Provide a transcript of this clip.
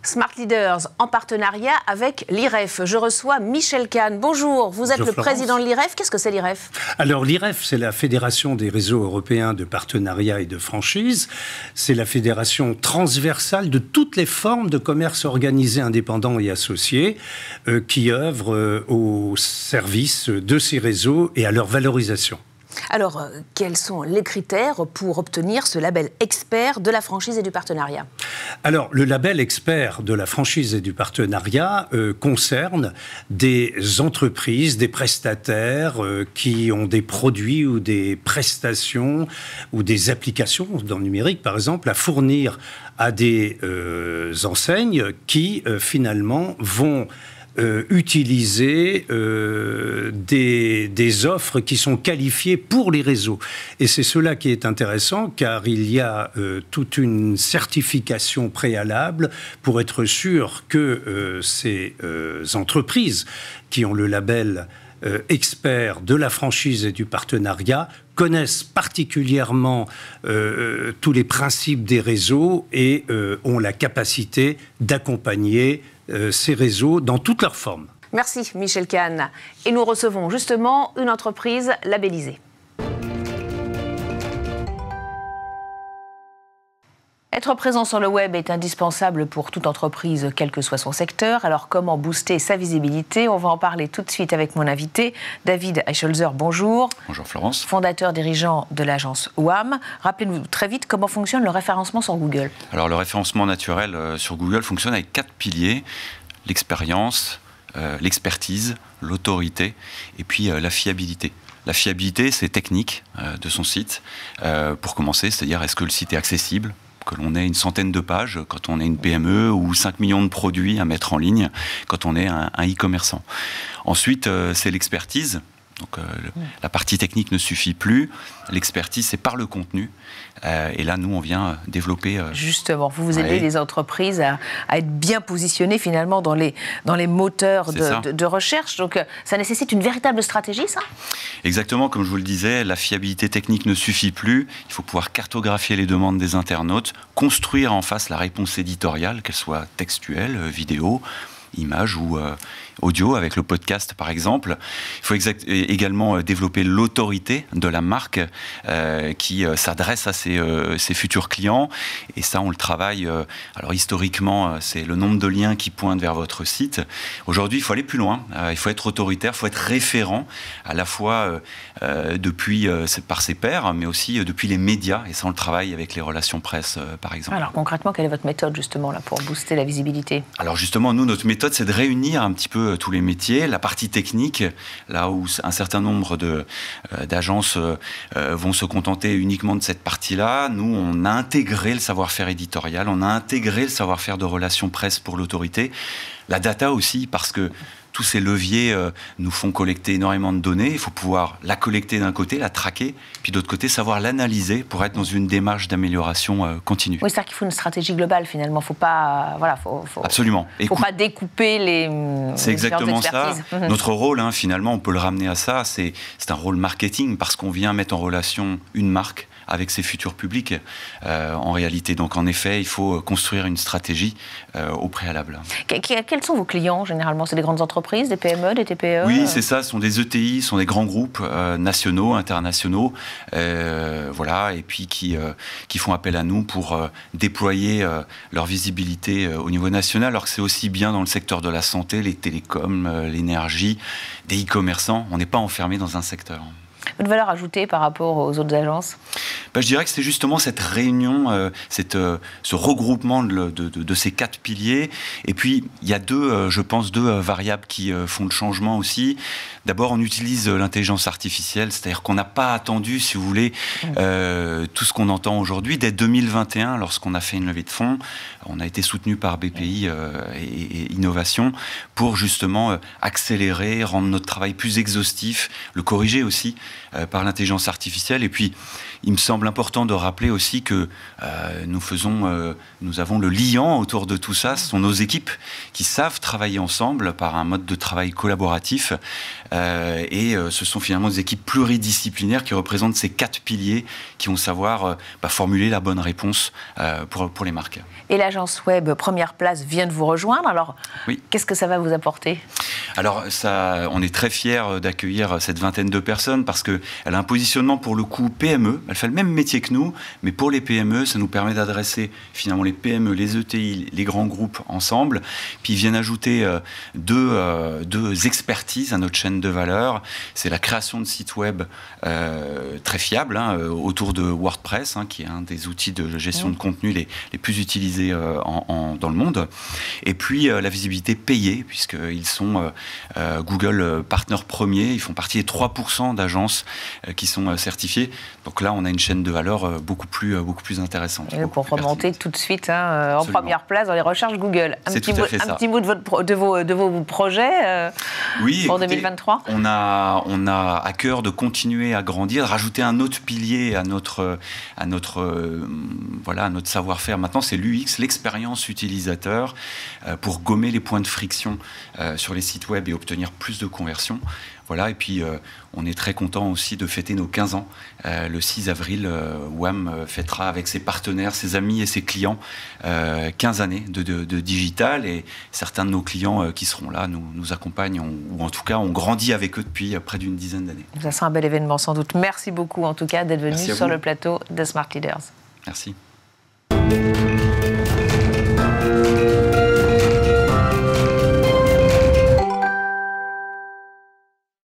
Smart Leaders en partenariat avec l'IREF. Je reçois Michel Kahn. Bonjour, vous êtes le président de l'IREF. Qu'est-ce que c'est l'IREF? Alors l'IREF, c'est la Fédération des réseaux européens de partenariat et de franchise. C'est la fédération transversale de toutes les formes de commerce organisé indépendant et associé qui œuvrent au service de ces réseaux et à leur valorisation. Alors, quels sont les critères pour obtenir ce label expert de la franchise et du partenariat? Alors, le label expert de la franchise et du partenariat concerne des entreprises, des prestataires qui ont des produits ou des prestations ou des applications dans le numérique, par exemple, à fournir à des enseignes qui, finalement, vont utiliser des offres qui sont qualifiées pour les réseaux. Et c'est cela qui est intéressant, car il y a toute une certification préalable pour être sûr que ces entreprises qui ont le label experts de la franchise et du partenariat connaissent particulièrement tous les principes des réseaux et ont la capacité d'accompagner ces réseaux dans toutes leurs formes. Merci Michel Kahn. Et nous recevons justement une entreprise labellisée. Être présent sur le web est indispensable pour toute entreprise, quel que soit son secteur. Alors, comment booster sa visibilité? On va en parler tout de suite avec mon invité, David Eichholzer. Bonjour. Bonjour Florence. Fondateur, dirigeant de l'agence WAM. Rappelez-nous très vite comment fonctionne le référencement sur Google. Alors, le référencement naturel sur Google fonctionne avec 4 piliers. L'expérience, l'expertise, l'autorité et puis la fiabilité. La fiabilité, c'est technique de son site. Pour commencer, c'est-à-dire est-ce que le site est accessible? Que l'on ait une centaine de pages quand on est une PME ou 5 millions de produits à mettre en ligne quand on est un e-commerçant. Ensuite, c'est l'expertise. Donc, la partie technique ne suffit plus. L'expertise, c'est par le contenu. Et là, nous, on vient développer... Justement, vous aidez les entreprises à être bien positionnées, finalement, dans les moteurs de recherche. Donc, ça nécessite une véritable stratégie, ça? Exactement, comme je vous le disais, la fiabilité technique ne suffit plus. Il faut pouvoir cartographier les demandes des internautes, construire en face la réponse éditoriale, qu'elle soit textuelle, vidéo, image ou audio, avec le podcast par exemple. Il faut également développer l'autorité de la marque qui s'adresse à ses futurs clients. Et ça, on le travaille. Alors historiquement, c'est le nombre de liens qui pointent vers votre site. Aujourd'hui, il faut aller plus loin. Il faut être autoritaire, il faut être référent, à la fois par ses pairs, mais aussi depuis les médias. Et ça, on le travaille avec les relations presse, par exemple. Alors concrètement, quelle est votre méthode justement là, pour booster la visibilité? Alors justement, nous, notre méthode, c'est de réunir un petit peu tous les métiers, la partie technique, là où un certain nombre d'agences vont se contenter uniquement de cette partie-là. Nous, on a intégré le savoir-faire éditorial, on a intégré le savoir-faire de relations presse pour l'autorité, la data aussi, parce que tous ces leviers nous font collecter énormément de données. Il faut pouvoir la collecter d'un côté, la traquer, puis d'autre côté, savoir l'analyser pour être dans une démarche d'amélioration continue. Oui, c'est-à-dire qu'il faut une stratégie globale, finalement. Faut pas, Absolument. Il ne faut pas découper les C'est exactement ça. Notre rôle, finalement, on peut le ramener à ça. C'est un rôle marketing, parce qu'on vient mettre en relation une marque avec ses futurs publics, en réalité. Donc, en effet, il faut construire une stratégie au préalable. Quels sont vos clients, généralement? C'est des grandes entreprises, des PME, des TPE? Oui, c'est ça. Ce sont des ETI, ce sont des grands groupes nationaux, internationaux, et puis qui font appel à nous pour déployer leur visibilité au niveau national, alors que c'est aussi bien dans le secteur de la santé, les télécoms, l'énergie, des e-commerçants. On n'est pas enfermé dans un secteur. Une valeur ajoutée par rapport aux autres agences? Je dirais que c'est justement cette réunion, ce regroupement de ces 4 piliers. Et puis, il y a deux variables qui font le changement aussi. D'abord, on utilise l'intelligence artificielle, c'est-à-dire qu'on n'a pas attendu, si vous voulez, tout ce qu'on entend aujourd'hui. Dès 2021, lorsqu'on a fait une levée de fonds, on a été soutenu par BPI et Innovation pour justement accélérer, rendre notre travail plus exhaustif, le corriger aussi par l'intelligence artificielle. Et puis, il me semble semble important de rappeler aussi que nous avons le liant autour de tout ça, ce sont nos équipes qui savent travailler ensemble par un mode de travail collaboratif. Ce sont finalement des équipes pluridisciplinaires qui représentent ces 4 piliers qui vont savoir formuler la bonne réponse pour les marques. Et l'agence web Première Place vient de vous rejoindre. Alors, oui. Qu'est-ce que ça va vous apporter ? Alors, on est très fiers d'accueillir cette vingtaine de personnes parce qu'elle a un positionnement pour le coup PME. Elle fait le même métier que nous, mais pour les PME, ça nous permet d'adresser finalement les PME, les ETI, les grands groupes ensemble. Puis ils viennent ajouter deux expertises à notre chaîne de valeur. C'est la création de sites web très fiables autour de WordPress, qui est un des outils de gestion de contenu les plus utilisés dans le monde. Et puis la visibilité payée, puisqu'ils sont Google Partner Premier. Ils font partie des 3% d'agences qui sont certifiées. Donc là, on a une chaîne de valeur beaucoup plus intéressante. Pour remonter tout de suite en première place dans les recherches Google. Un petit mot de vos projets pour 2023 ? On a à cœur de continuer à grandir, de rajouter un autre pilier à notre savoir-faire. Maintenant, c'est l'UX, l'expérience utilisateur, pour gommer les points de friction sur les sites web et obtenir plus de conversions. Voilà, et puis on est très content aussi de fêter nos 15 ans. Le 6 avril, WAM fêtera avec ses partenaires, ses amis et ses clients 15 années de digital, et certains de nos clients qui seront là nous accompagnent, ou en tout cas on grandit avec eux depuis près d'une dizaine d'années. Ça sera un bel événement sans doute. Merci beaucoup en tout cas d'être venu sur le plateau de Smart Leaders. Merci.